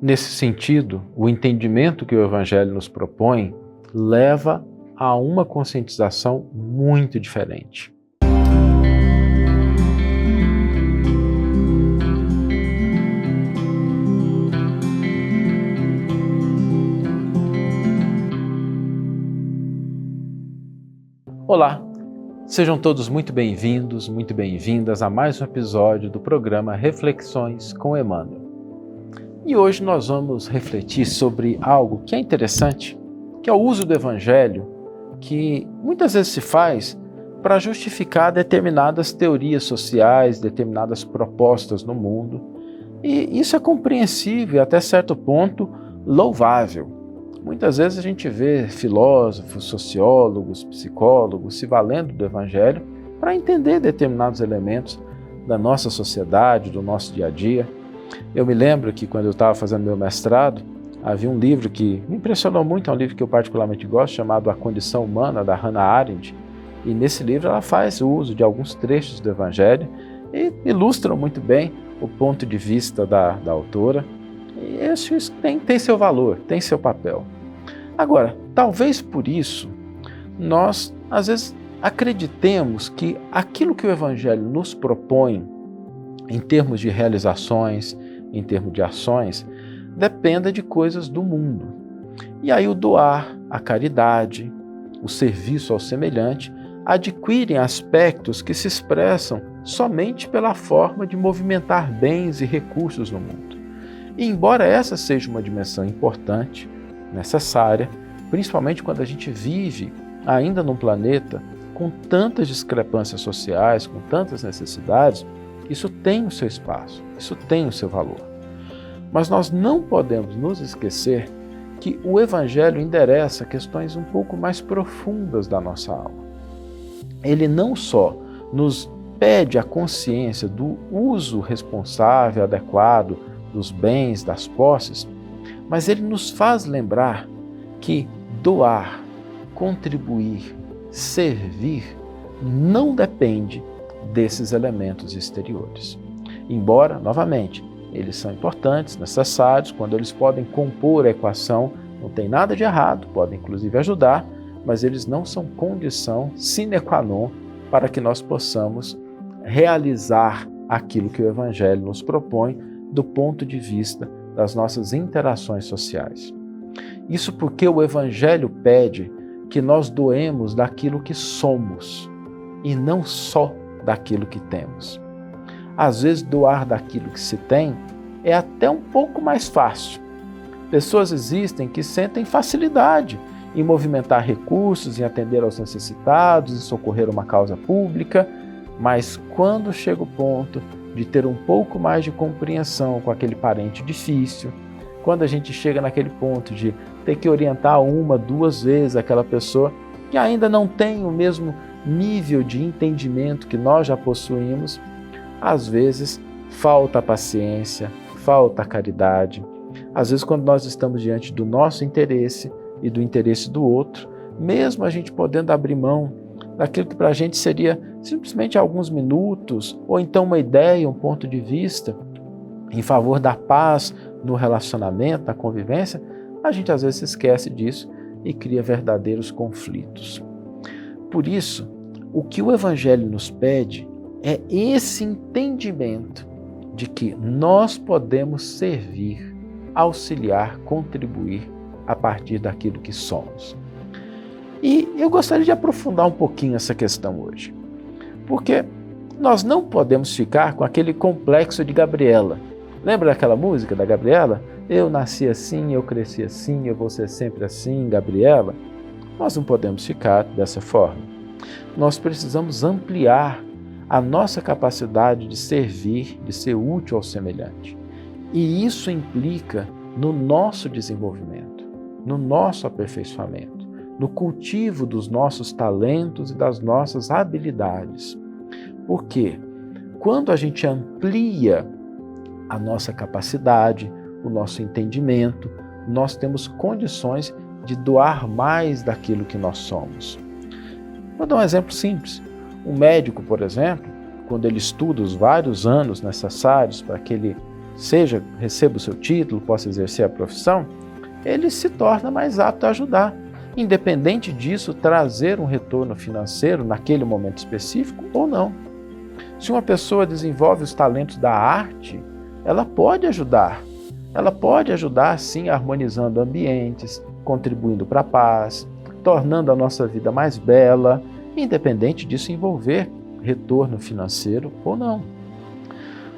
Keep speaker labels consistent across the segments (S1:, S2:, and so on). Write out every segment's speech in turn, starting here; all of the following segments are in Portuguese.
S1: Nesse sentido, o entendimento que o Evangelho nos propõe leva a uma conscientização muito diferente. Olá, sejam todos muito bem-vindos, muito bem-vindas a mais um episódio do programa Reflexões com Emmanuel. E hoje nós vamos refletir sobre algo que é interessante, que é o uso do Evangelho, que muitas vezes se faz para justificar determinadas teorias sociais, determinadas propostas no mundo. E isso é compreensível e até certo ponto louvável. Muitas vezes a gente vê filósofos, sociólogos, psicólogos se valendo do Evangelho para entender determinados elementos da nossa sociedade, do nosso dia a dia. Eu me lembro que quando eu estava fazendo meu mestrado, havia um livro que me impressionou muito, é um livro que eu particularmente gosto, chamado A Condição Humana, da Hannah Arendt. E nesse livro ela faz uso de alguns trechos do Evangelho e ilustram muito bem o ponto de vista da autora. E isso tem seu valor, tem seu papel. Agora, talvez por isso, nós às vezes acreditemos que aquilo que o Evangelho nos propõe, em termos de realizações, em termos de ações, dependa de coisas do mundo. E aí o doar, a caridade, o serviço ao semelhante, adquirem aspectos que se expressam somente pela forma de movimentar bens e recursos no mundo. E embora essa seja uma dimensão importante, necessária, principalmente quando a gente vive ainda num planeta com tantas discrepâncias sociais, com tantas necessidades, isso tem o seu espaço, isso tem o seu valor. Mas nós não podemos nos esquecer que o Evangelho endereça questões um pouco mais profundas da nossa alma. Ele não só nos pede a consciência do uso responsável, adequado dos bens, das posses, mas ele nos faz lembrar que doar, contribuir, servir não depende desses elementos exteriores. Embora, novamente, eles são importantes, necessários, quando eles podem compor a equação, não tem nada de errado, podem inclusive ajudar, mas eles não são condição sine qua non para que nós possamos realizar aquilo que o Evangelho nos propõe do ponto de vista das nossas interações sociais. Isso porque o Evangelho pede que nós doemos daquilo que somos e não só daquilo que temos. Às vezes, doar daquilo que se tem é até um pouco mais fácil. Pessoas existem que sentem facilidade em movimentar recursos, em atender aos necessitados, em socorrer uma causa pública, mas quando chega o ponto de ter um pouco mais de compreensão com aquele parente difícil, quando a gente chega naquele ponto de ter que orientar uma, duas vezes aquela pessoa que ainda não tem o mesmo nível de entendimento que nós já possuímos, às vezes falta a paciência, falta a caridade. Às vezes, quando nós estamos diante do nosso interesse e do interesse do outro, mesmo a gente podendo abrir mão daquilo que para a gente seria simplesmente alguns minutos, ou então uma ideia, um ponto de vista em favor da paz no relacionamento, na convivência, a gente às vezes se esquece disso e cria verdadeiros conflitos. Por isso, o que o Evangelho nos pede é esse entendimento de que nós podemos servir, auxiliar, contribuir a partir daquilo que somos. E eu gostaria de aprofundar um pouquinho essa questão hoje, porque nós não podemos ficar com aquele complexo de Gabriela. Lembra daquela música da Gabriela? Eu nasci assim, eu cresci assim, eu vou ser sempre assim, Gabriela. Nós não podemos ficar dessa forma. Nós precisamos ampliar a nossa capacidade de servir, de ser útil ao semelhante. E isso implica no nosso desenvolvimento, no nosso aperfeiçoamento, no cultivo dos nossos talentos e das nossas habilidades. Porque quando a gente amplia a nossa capacidade, o nosso entendimento, nós temos condições de doar mais daquilo que nós somos. Vou dar um exemplo simples. Um médico, por exemplo, quando ele estuda os vários anos necessários para que ele receba o seu título, possa exercer a profissão, ele se torna mais apto a ajudar. Independente disso, trazer um retorno financeiro naquele momento específico ou não. Se uma pessoa desenvolve os talentos da arte, ela pode ajudar. Ela pode ajudar, sim, harmonizando ambientes, contribuindo para a paz, tornando a nossa vida mais bela, independente disso envolver retorno financeiro ou não.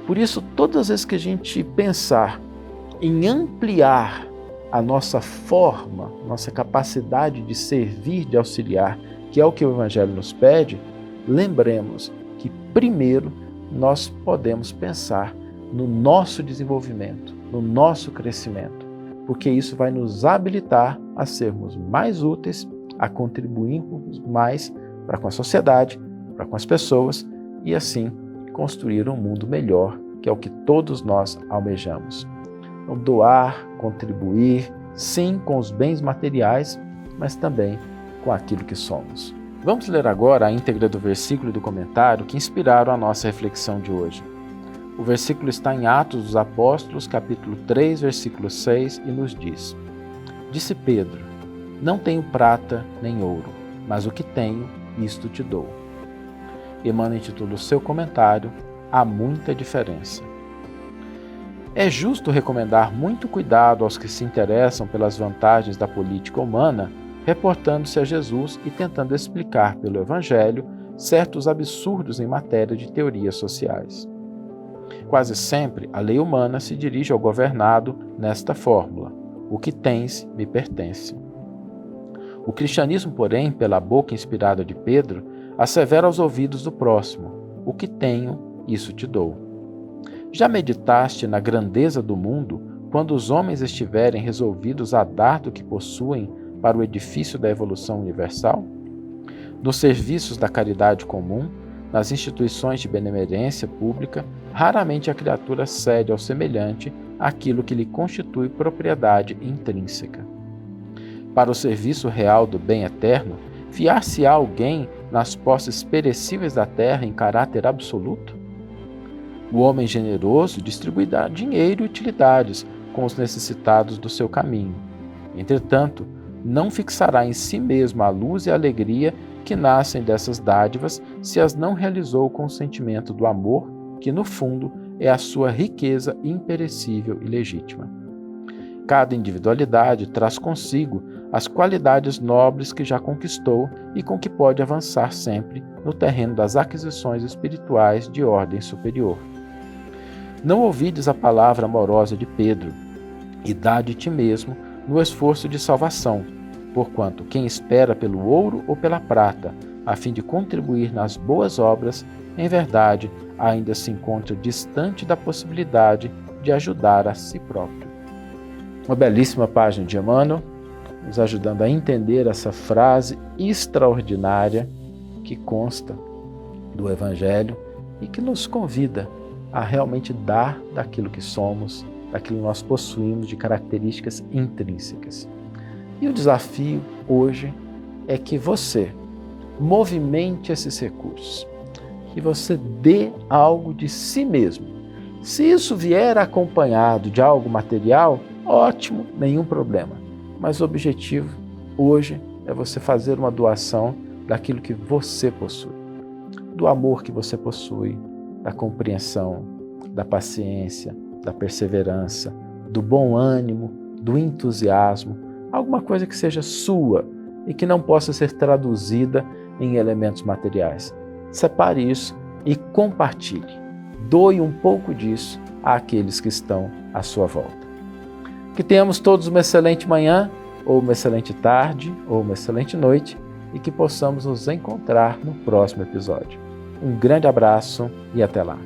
S1: Por isso, todas as vezes que a gente pensar em ampliar a nossa forma, nossa capacidade de servir, de auxiliar, que é o que o Evangelho nos pede, lembremos que primeiro nós podemos pensar no nosso desenvolvimento, no nosso crescimento, porque isso vai nos habilitar a sermos mais úteis, a contribuirmos mais para com a sociedade, para com as pessoas e assim construir um mundo melhor, que é o que todos nós almejamos. Então, doar, contribuir, sim, com os bens materiais, mas também com aquilo que somos. Vamos ler agora a íntegra do versículo e do comentário que inspiraram a nossa reflexão de hoje. O versículo está em Atos dos Apóstolos, capítulo 3, versículo 6, e nos diz: Disse Pedro: Não tenho prata nem ouro, mas o que tenho, isto te dou. Emmanuel intitula o seu comentário Há muita diferença. É justo recomendar muito cuidado aos que se interessam pelas vantagens da política humana, reportando-se a Jesus e tentando explicar pelo Evangelho certos absurdos em matéria de teorias sociais. Quase sempre, a lei humana se dirige ao governado nesta fórmula: o que tens me pertence. O cristianismo, porém, pela boca inspirada de Pedro, assevera aos ouvidos do próximo: o que tenho, isso te dou. Já meditaste na grandeza do mundo quando os homens estiverem resolvidos a dar do que possuem para o edifício da evolução universal? Nos serviços da caridade comum, nas instituições de benemerência pública, raramente a criatura cede ao semelhante aquilo que lhe constitui propriedade intrínseca. Para o serviço real do bem eterno, fiar-se-á alguém nas posses perecíveis da terra em caráter absoluto? O homem generoso distribuirá dinheiro e utilidades com os necessitados do seu caminho. Entretanto, não fixará em si mesmo a luz e a alegria que nascem dessas dádivas se as não realizou com o sentimento do amor, que no fundo é a sua riqueza imperecível e legítima. Cada individualidade traz consigo as qualidades nobres que já conquistou e com que pode avançar sempre no terreno das aquisições espirituais de ordem superior. Não ouvides a palavra amorosa de Pedro, e dá de ti mesmo no esforço de salvação, porquanto quem espera pelo ouro ou pela prata, a fim de contribuir nas boas obras, em verdade, ainda se encontra distante da possibilidade de ajudar a si próprio. Uma belíssima página de Emmanuel, nos ajudando a entender essa frase extraordinária que consta do Evangelho e que nos convida a realmente dar daquilo que somos, daquilo que nós possuímos de características intrínsecas. E o desafio hoje é que você movimente esses recursos, que você dê algo de si mesmo. Se isso vier acompanhado de algo material, ótimo, nenhum problema. Mas o objetivo hoje é você fazer uma doação daquilo que você possui, do amor que você possui, da compreensão, da paciência, da perseverança, do bom ânimo, do entusiasmo, alguma coisa que seja sua e que não possa ser traduzida em elementos materiais. Separe isso e compartilhe. Doe um pouco disso àqueles que estão à sua volta. Que tenhamos todos uma excelente manhã, ou uma excelente tarde, ou uma excelente noite, e que possamos nos encontrar no próximo episódio. Um grande abraço e até lá.